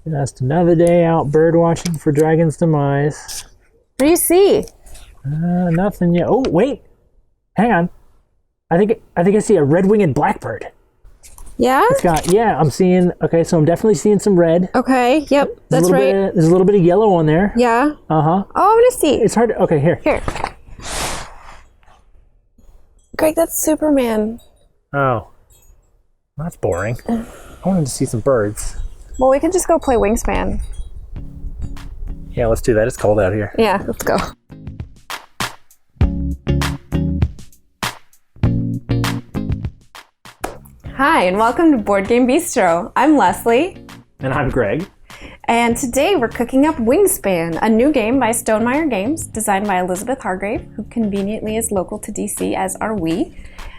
Just another day out bird watching for Dragon's Demize. What do you see? Nothing yet. Oh, wait. Hang on. I think I see a red-winged blackbird. Yeah? I'm seeing, okay, so I'm definitely seeing some red. Okay, yep, that's right. There's a little bit of yellow on there. Yeah? Uh-huh. Oh, I'm gonna see. It's hard to, okay, here. Here. Greg, that's Superman. Oh. That's boring. I wanted to see some birds. Well, we could just go play Wingspan. Yeah, let's do that. It's cold out here. Yeah, let's go. Hi, and welcome to Board Game Bistro. I'm Lesley. And I'm Greg. And today we're cooking up Wingspan, a new game by Stonemaier Games, designed by Elizabeth Hargrave, who conveniently is local to DC, as are we.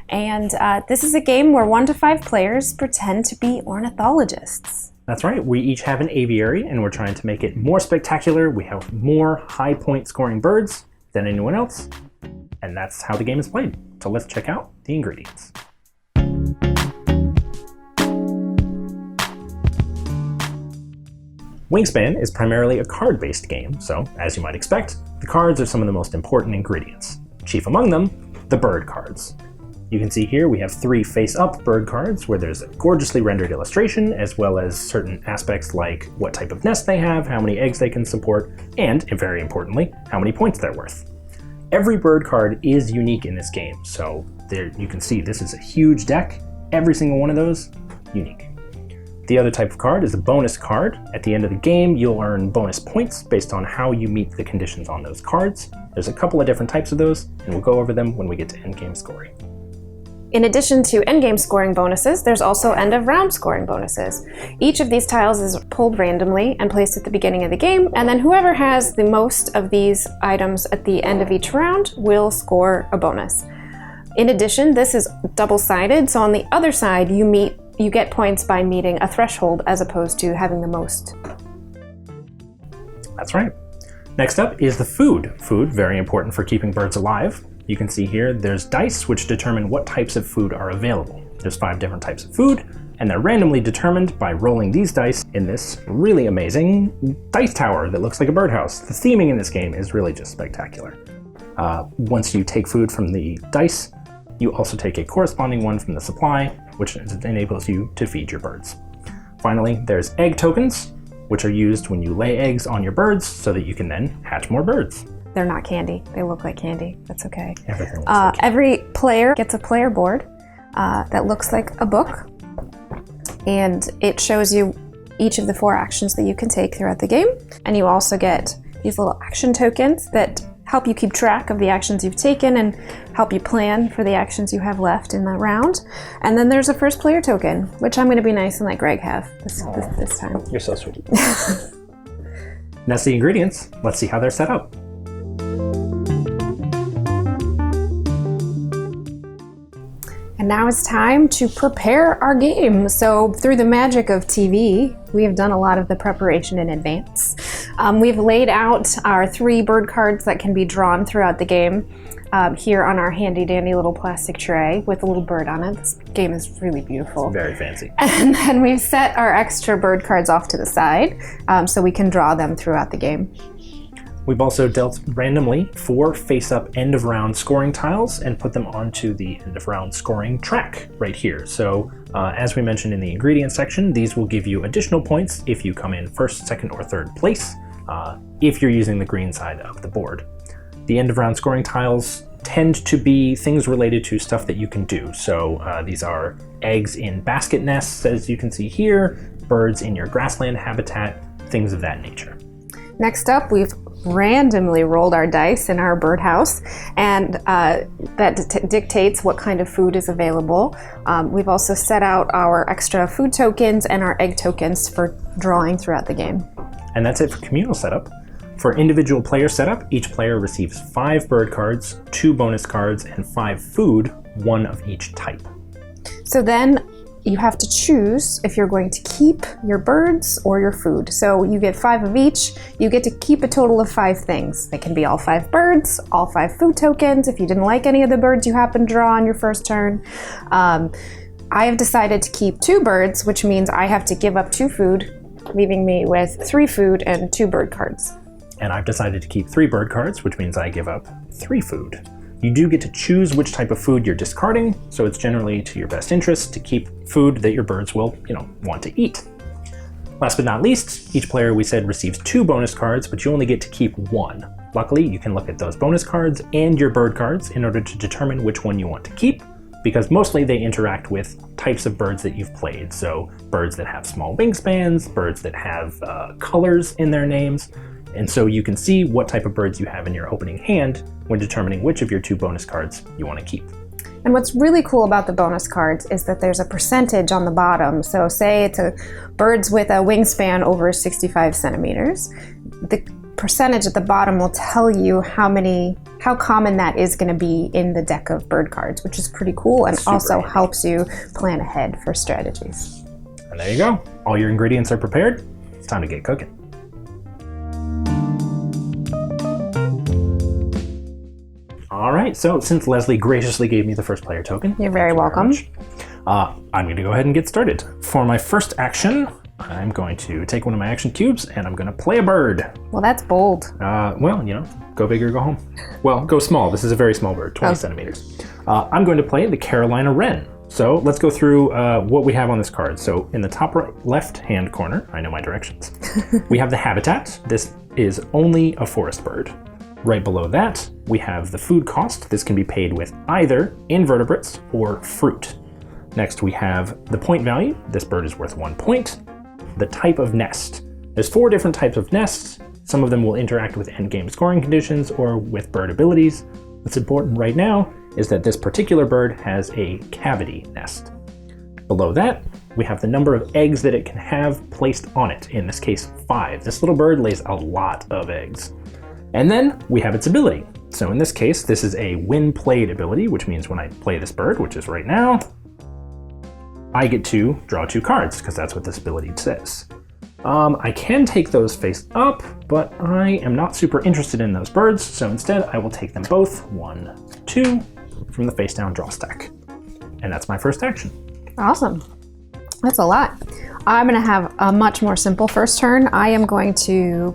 And this is a game where 1 to 5 players pretend to be ornithologists. That's right. We each have an aviary, and we're trying to make it more spectacular. We have more high point scoring birds than anyone else, and that's how the game is played. So let's check out the ingredients. Wingspan is primarily a card-based game, so as you might expect, the cards are some of the most important ingredients. Chief among them, the bird cards. You can see here we have 3 face-up bird cards where there's a gorgeously rendered illustration, as well as certain aspects like what type of nest they have, how many eggs they can support, and, very importantly, how many points they're worth. Every bird card is unique in this game, so there you can see this is a huge deck. Every single one of those, unique. The other type of card is a bonus card. At the end of the game, you'll earn bonus points based on how you meet the conditions on those cards. There's a couple of different types of those, and we'll go over them when we get to endgame scoring. In addition to endgame scoring bonuses, there's also end-of-round scoring bonuses. Each of these tiles is pulled randomly and placed at the beginning of the game, and then whoever has the most of these items at the end of each round will score a bonus. In addition, this is double-sided, so on the other side you get points by meeting a threshold as opposed to having the most. That's right. Next up is the food. Food, very important for keeping birds alive. You can see here there's dice which determine what types of food are available. There's 5 different types of food, and they're randomly determined by rolling these dice in this really amazing dice tower that looks like a birdhouse. The theming in this game is really just spectacular. Once you take food from the dice, you also take a corresponding one from the supply, which enables you to feed your birds. Finally, there's egg tokens, which are used when you lay eggs on your birds so that you can then hatch more birds. They're not candy. They look like candy. That's okay. Everything looks like candy. Every player gets a player board that looks like a book, and it shows you each of the 4 actions that you can take throughout the game. And you also get these little action tokens that help you keep track of the actions you've taken and help you plan for the actions you have left in the round. And then there's a first player token, which I'm going to be nice and let Greg have this time. You're so sweet. That's the ingredients. Let's see how they're set up. And now it's time to prepare our game. So through the magic of TV, we have done a lot of the preparation in advance. We've laid out our 3 bird cards that can be drawn throughout the game here on our handy dandy little plastic tray with a little bird on it. This game is really beautiful. It's very fancy. And then we've set our extra bird cards off to the side so we can draw them throughout the game. We've also dealt randomly 4 face-up end-of-round scoring tiles and put them onto the end-of-round scoring track right here. So as we mentioned in the ingredients section, these will give you additional points if you come in 1st, 2nd, or 3rd place if you're using the green side of the board. The end-of-round scoring tiles tend to be things related to stuff that you can do. So these are eggs in basket nests, as you can see here, birds in your grassland habitat, things of that nature. Next up, we've randomly rolled our dice in our birdhouse, and that dictates what kind of food is available. We've also set out our extra food tokens and our egg tokens for drawing throughout the game. And that's it for communal setup. For individual player setup, each player receives 5 bird cards, 2 bonus cards, and 5 food, 1 of each type. So then you have to choose if you're going to keep your birds or your food. So you get 5 of each. You get to keep a total of 5 things. They can be all 5 birds, all 5 food tokens, if you didn't like any of the birds you happen to draw on your first turn. I have decided to keep 2 birds, which means I have to give up 2 food, leaving me with 3 food and 2 bird cards. And I've decided to keep 3 bird cards, which means I give up 3 food. You do get to choose which type of food you're discarding, so it's generally to your best interest to keep food that your birds will, want to eat. Last but not least, each player, we said, receives 2 bonus cards, but you only get to keep 1. Luckily, you can look at those bonus cards and your bird cards in order to determine which one you want to keep, because mostly they interact with types of birds that you've played. So birds that have small wingspans, birds that have colors in their names, and so you can see what type of birds you have in your opening hand when determining which of your 2 bonus cards you want to keep. And what's really cool about the bonus cards is that there's a percentage on the bottom. So say it's a birds with a wingspan over 65 centimeters. The percentage at the bottom will tell you how common that is going to be in the deck of bird cards, which is pretty cool and Super also handy. helps you plan ahead for strategies. And there you go. All your ingredients are prepared. It's time to get cooking. All right, so since Lesley graciously gave me the first player token, You're very welcome. I'm going to go ahead and get started. For my first action, I'm going to take one of my action cubes and I'm going to play a bird. Well, that's bold. Go big or go home. Well, go small. This is a very small bird, 20 centimeters. I'm going to play the Carolina Wren. So let's go through what we have on this card. So in the top left-hand corner, I know my directions, we have the habitat. This is only a forest bird. Right below that, we have the food cost. This can be paid with either invertebrates or fruit. Next, we have the point value. This bird is worth 1 point. The type of nest. There's 4 different types of nests. Some of them will interact with endgame scoring conditions or with bird abilities. What's important right now is that this particular bird has a cavity nest. Below that, we have the number of eggs that it can have placed on it. In this case, 5. This little bird lays a lot of eggs. And then we have its ability. So in this case, this is a when played ability, which means when I play this bird, which is right now, I get to draw 2 cards, because that's what this ability says. I can take those face up, but I am not super interested in those birds, so instead I will take them both, 1, 2, from the face down draw stack. And that's my first action. Awesome. That's a lot. I'm going to have a much more simple first turn. I am going to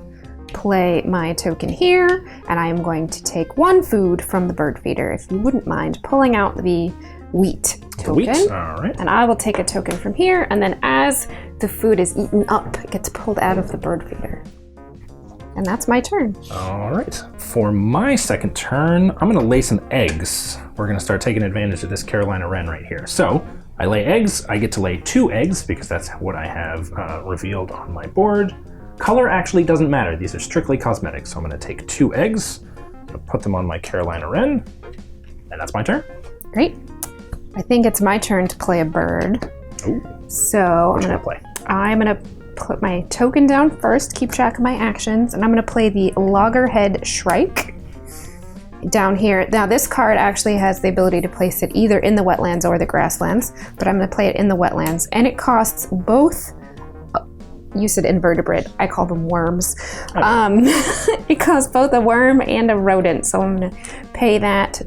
play my token here, and I am going to take 1 food from the bird feeder, if you wouldn't mind pulling out the wheat token. Wheat, all right. And I will take a token from here, and then as the food is eaten up, it gets pulled out of the bird feeder. And that's my turn. All right. For my second turn, I'm going to lay some eggs. We're going to start taking advantage of this Carolina Wren right here. So I lay eggs. I get to lay 2 eggs because that's what I have revealed on my board. Color actually doesn't matter. These are strictly cosmetic. So I'm going to take 2 eggs, put them on my Carolina Wren, and that's my turn. Great. I think it's my turn to play a bird. Ooh. So What you gonna play? I'm going to put my token down first, keep track of my actions, and I'm going to play the Loggerhead Shrike down here. Now this card actually has the ability to place it either in the wetlands or the grasslands, but I'm going to play it in the wetlands, and it costs both. You said invertebrate, I call them worms. It costs both a worm and a rodent, so I'm going to pay that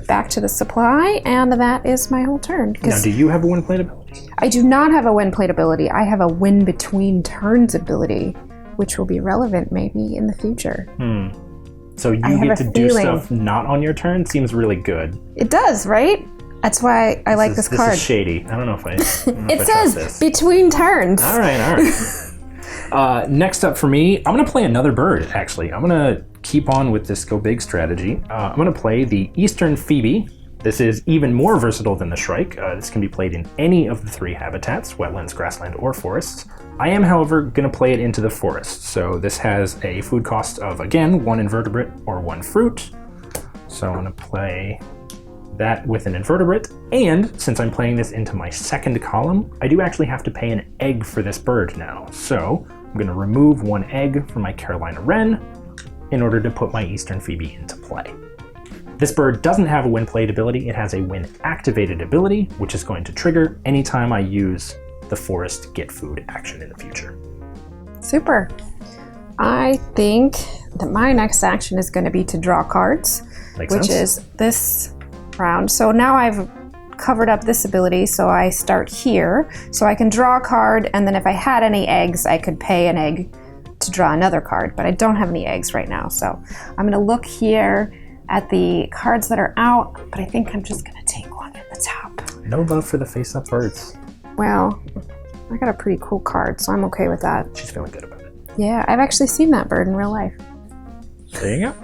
back to the supply, and that is my whole turn. Now, do you have a win plate ability? I do not have a win plate ability. I have a win between turns ability, which will be relevant maybe in the future. So you get to do stuff not on your turn? Seems really good. It does, right? That's why I like this card. This is shady. I don't know if I It says between turns. All right. Next up for me, I'm going to play another bird, actually. I'm going to keep on with this go big strategy. I'm going to play the Eastern Phoebe. This is even more versatile than the Shrike. This can be played in any of the 3 habitats, wetlands, grassland, or forests. I am, however, going to play it into the forest. So this has a food cost of, again, 1 invertebrate or 1 fruit. So I'm going to play that with an invertebrate, and since I'm playing this into my second column, I do actually have to pay an egg for this bird now. So I'm going to remove 1 egg from my Carolina Wren in order to put my Eastern Phoebe into play. This bird doesn't have a win played ability, it has a win activated ability, which is going to trigger anytime I use the forest get food action in the future. Super. I think that my next action is going to be to draw cards, Makes which sense. is this round. So now I've covered up this ability, so I start here. So I can draw a card, and then if I had any eggs, I could pay an egg to draw another card, but I don't have any eggs right now. So I'm gonna look here at the cards that are out, but I think I'm just gonna take one from the top. No love for the face-up birds. Well, I got a pretty cool card, so I'm okay with that. She's feeling good about it. Yeah, I've actually seen that bird in real life. There you go.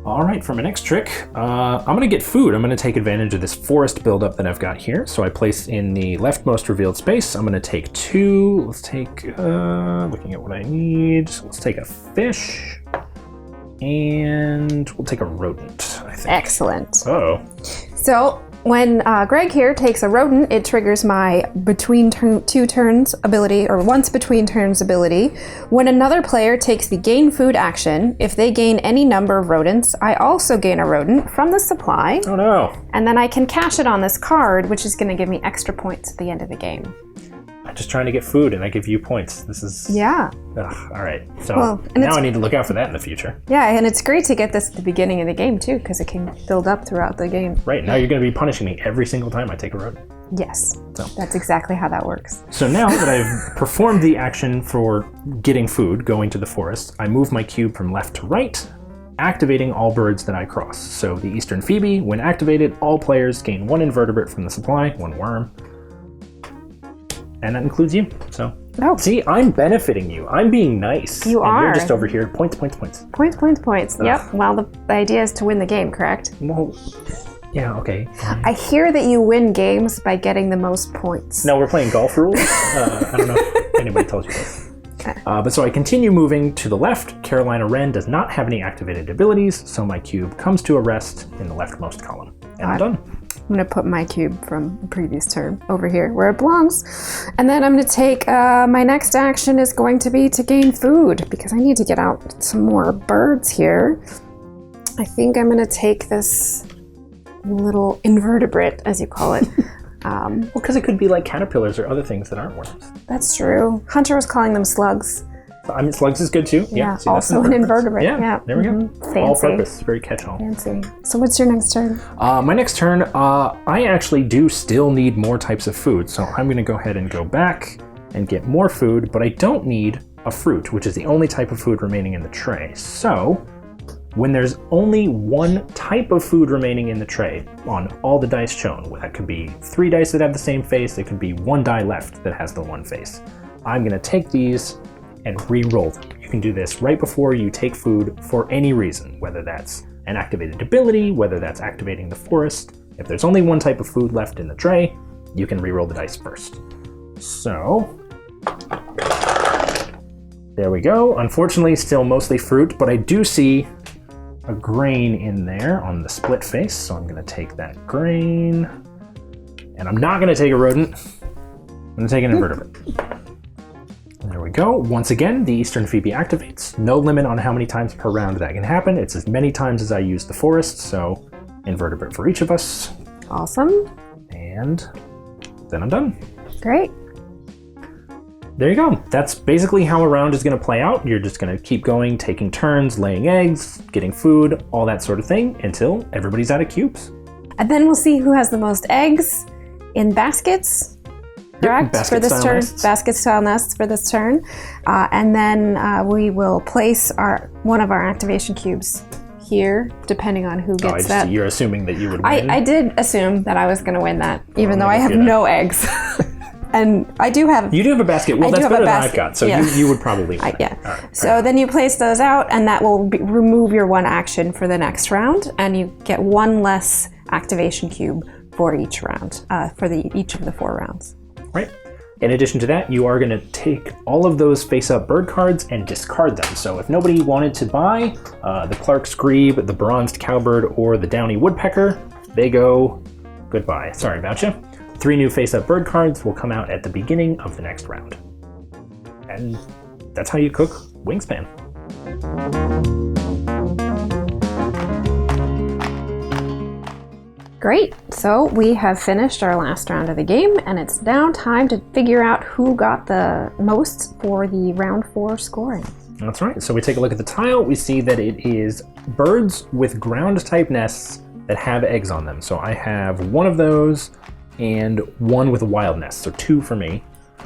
All right, for my next trick, I'm gonna get food. I'm gonna take advantage of this forest buildup that I've got here. So I place in the leftmost revealed space. I'm gonna take 2. Let's take, looking at what I need. Let's take a fish, and we'll take a rodent, I think. Excellent. Uh-oh. So when Greg here takes a rodent, it triggers my between two turns ability, or once between turns ability. When another player takes the gain food action, if they gain any number of rodents, I also gain a rodent from the supply. Oh no. And then I can cash it on this card, which is going to give me extra points at the end of the game. I'm just trying to get food and I give you points. This is... Yeah. Ugh, all right. So now I need to look out for that in the future. Yeah, and it's great to get this at the beginning of the game too, because it can build up throughout the game. Right, now you're going to be punishing me every single time I take a rodent. Yes, So. that's exactly how that works. So now that I've performed the action for getting food, going to the forest, I move my cube from left to right, activating all birds that I cross. So the Eastern Phoebe, when activated, all players gain 1 invertebrate from the supply, 1 worm. And that includes you. So, see, I'm benefiting you. I'm being nice. You are. You're just over here. Points, points, points. Points, points, points. Ugh. Yep. Well, the idea is to win the game, correct? Well, yeah, okay. I hear that you win games by getting the most points. No, we're playing golf rules. I don't know if anybody tells you this. But so I continue moving to the left. Carolina Wren does not have any activated abilities, so my cube comes to a rest in the leftmost column. And I'm done. I'm going to put my cube from the previous turn over here where it belongs. And then I'm going to take, my next action is going to be to gain food, because I need to get out some more birds here. I think I'm going to take this little invertebrate, as you call it. Well, because it could be like caterpillars or other things that aren't worms. That's true. Hunter was calling them slugs. I mean, slugs is good too. Yeah, see, also an invertebrate. Yeah, there we go. Fancy. All purpose, very catch-all. Fancy. So what's your next turn? My next turn, I actually do still need more types of food, so I'm going to go ahead and go back and get more food, but I don't need a fruit, which is the only type of food remaining in the tray. So when there's only 1 type of food remaining in the tray on all the dice shown, that could be 3 dice that have the same face, it could be 1 die left that has the 1 face. I'm going to take these and re-roll them. You can do this right before you take food for any reason, whether that's an activated ability, whether that's activating the forest. If there's only 1 type of food left in the tray, you can re-roll the dice first. So, there we go. Unfortunately, still mostly fruit, but I do see a grain in there on the split face, so I'm gonna take that grain. And I'm not gonna take a rodent. I'm gonna take an invertebrate. There we go. Once again, the Eastern Phoebe activates. No limit on how many times per round that can happen. It's as many times as I use the forest, so invertebrate for each of us. Awesome. And then I'm done. Great. There you go. That's basically how a round is going to play out. You're just going to keep going, taking turns, laying eggs, getting food, all that sort of thing, until everybody's out of cubes. And then we'll see who has the most eggs in baskets. Correct, for this turn. Basket style nests for this turn. And then we will place one of our activation cubes here, depending on who gets that. You're assuming that you would win? I did assume that I was going to win that, even though I have no eggs. And I do have... You do have a basket. Well, that's better than I've got, so you would probably win. Yeah. Right. So then you place those out, and that will remove your 1 action for the next round, and you get 1 less activation cube for each round, for each of the 4 rounds. Right. In addition to that, you are going to take all of those face-up bird cards and discard them. So if nobody wanted to buy the Clark's Grebe, the bronzed cowbird, or the downy woodpecker, they go goodbye. Sorry about you. 3 new face-up bird cards will come out at the beginning of the next round. And that's how you cook Wingspan. Great, so we have finished our last round of the game, and it's now time to figure out who got the most for the round 4 scoring. That's right, so we take a look at the tile, we see that it is birds with ground type nests that have eggs on them. So I have 1 of those, and 1 with a wild nest, so 2 for me.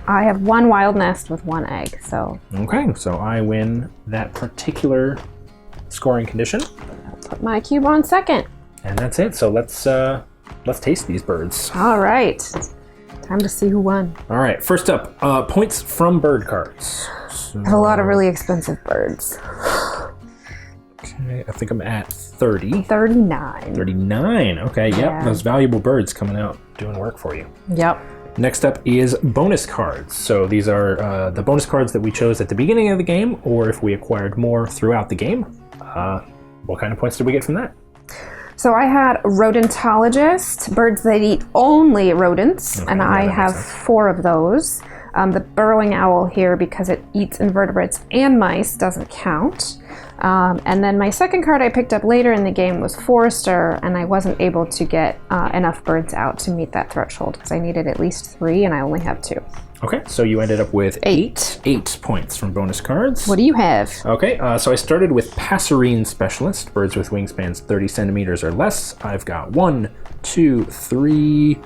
I have 1 wild nest with 1 egg, so. Okay, so I win that particular scoring condition. I'll put my cube on second. And that's it. So let's taste these birds. All right, time to see who won. All right, first up, points from bird cards. So, I have a lot of really expensive birds. Okay, I think I'm at 30. 39. 39, okay, yep, Yeah. those valuable birds coming out doing work for you. Yep. Next up is bonus cards. So these are the bonus cards that we chose at the beginning of the game, or if we acquired more throughout the game. What kind of points did we get from that? So I had rodentologist, birds that eat only rodents, Okay, and yeah, I that makes have sense. 4 of those. The burrowing owl here, because it eats invertebrates and mice, doesn't count. And then my second card I picked up later in the game was forester, and I wasn't able to get enough birds out to meet that threshold because I needed at least 3 and I only have 2. Okay, so you ended up with 8. 8 points from bonus cards. What do you have? Okay, so I started with passerine specialist, birds with wingspans 30 centimeters or less. I've got 1, 2, 3,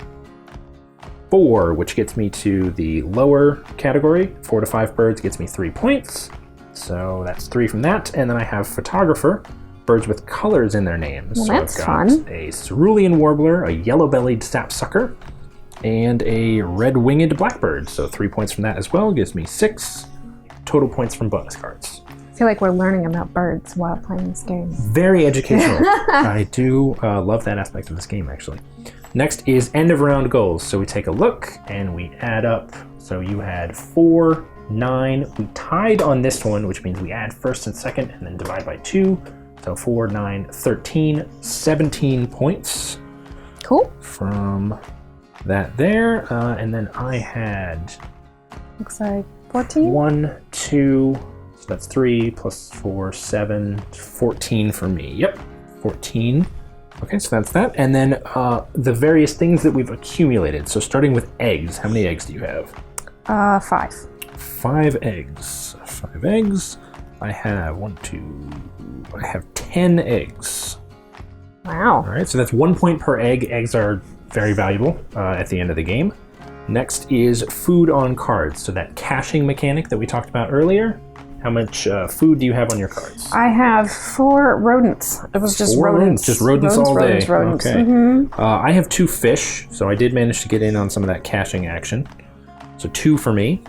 4, which gets me to the lower category. 4 to 5 birds gets me 3 points. So that's 3 from that. And then I have photographer, birds with colors in their names. Well, so that's I've got fun. a cerulean warbler, a yellow-bellied sapsucker, and a red-winged blackbird. So 3 points from that as well gives me 6 total points from bonus cards. I feel like we're learning about birds while playing this game. Very educational. I do love that aspect of this game, actually. Next is end of round goals. So we take a look and we add up. So you had 4, 9. We tied on this one, which means we add first and second and then divide by 2. So 4, 9, 13, 17 points. Cool. From that there. And then I had Looks like 14. 1, 2, so that's 3 plus 4, 7, 14 for me. Yep, 14. Okay, so that's that. And then the various things that we've accumulated. So starting with eggs, how many eggs do you have? 5. 5 eggs. 5 eggs. I have 1, 2, I have 10 eggs. Wow. All right, so that's 1 point per egg. Eggs are very valuable at the end of the game. Next is food on cards. So that caching mechanic that we talked about earlier. How much food do you have on your cards? I have 4 rodents. It was just 4 rodents. Just rodents all day. Rodents. Okay. Mm-hmm. I have 2 fish, so I did manage to get in on some of that caching action. So 2 for me.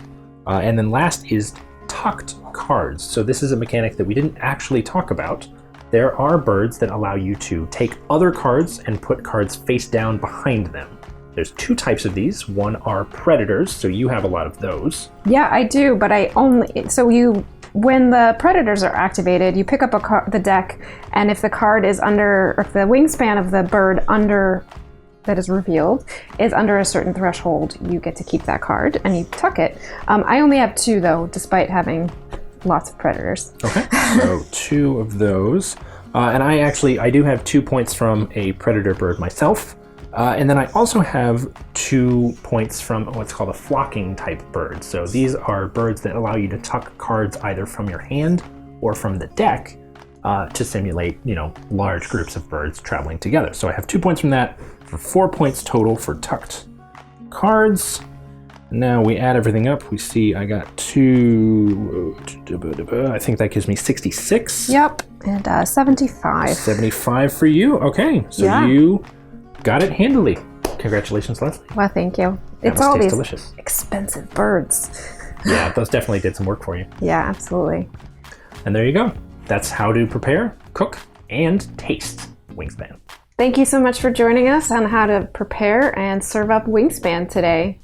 And then last is Takht Cards. So this is a mechanic that we didn't actually talk about. There are birds that allow you to take other cards and put cards face down behind them. There's 2 types of these. One are predators, so you have a lot of those. Yeah, I do, but I only... So when the predators are activated, you pick up the deck, and if the card is under... Or if the wingspan of the bird under... that is revealed is under a certain threshold, you get to keep that card, and you tuck it. I only have 2, though, despite having lots of predators. Okay, so 2 of those. And I do have 2 points from a predator bird myself. And then I also have 2 points from what's called a flocking type bird. So these are birds that allow you to tuck cards either from your hand or from the deck to simulate, large groups of birds traveling together. So I have 2 points from that for 4 points total for tucked cards. Now we add everything up. We see I got 2, I think that gives me 66. Yep, and 75. 75 for you. Okay, so Yeah. you got it handily. Congratulations, Lesley. Well, thank you. That It's must all taste these delicious. expensive birds. Yeah, those definitely did some work for you. Yeah, absolutely. And there you go. That's how to prepare, cook, and taste Wingspan. Thank you so much for joining us on how to prepare and serve up Wingspan today.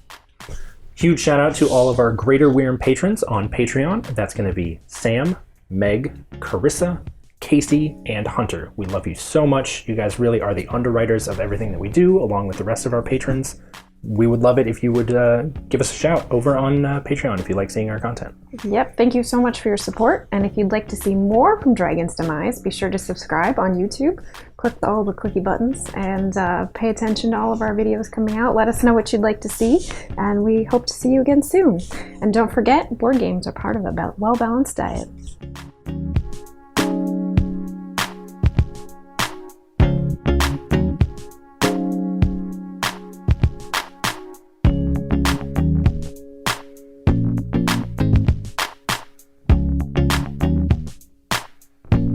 Huge shout out to all of our Greater Weirm patrons on Patreon. That's going to be Sam, Meg, Carissa, Casey, and Hunter. We love you so much. You guys really are the underwriters of everything that we do, along with the rest of our patrons. We would love it if you would give us a shout over on Patreon if you like seeing our content. Yep, thank you so much for your support. And if you'd like to see more from Dragon's Demize, be sure to subscribe on YouTube. Click all the clicky buttons and pay attention to all of our videos coming out. Let us know what you'd like to see, and we hope to see you again soon. And don't forget, board games are part of a well-balanced diet.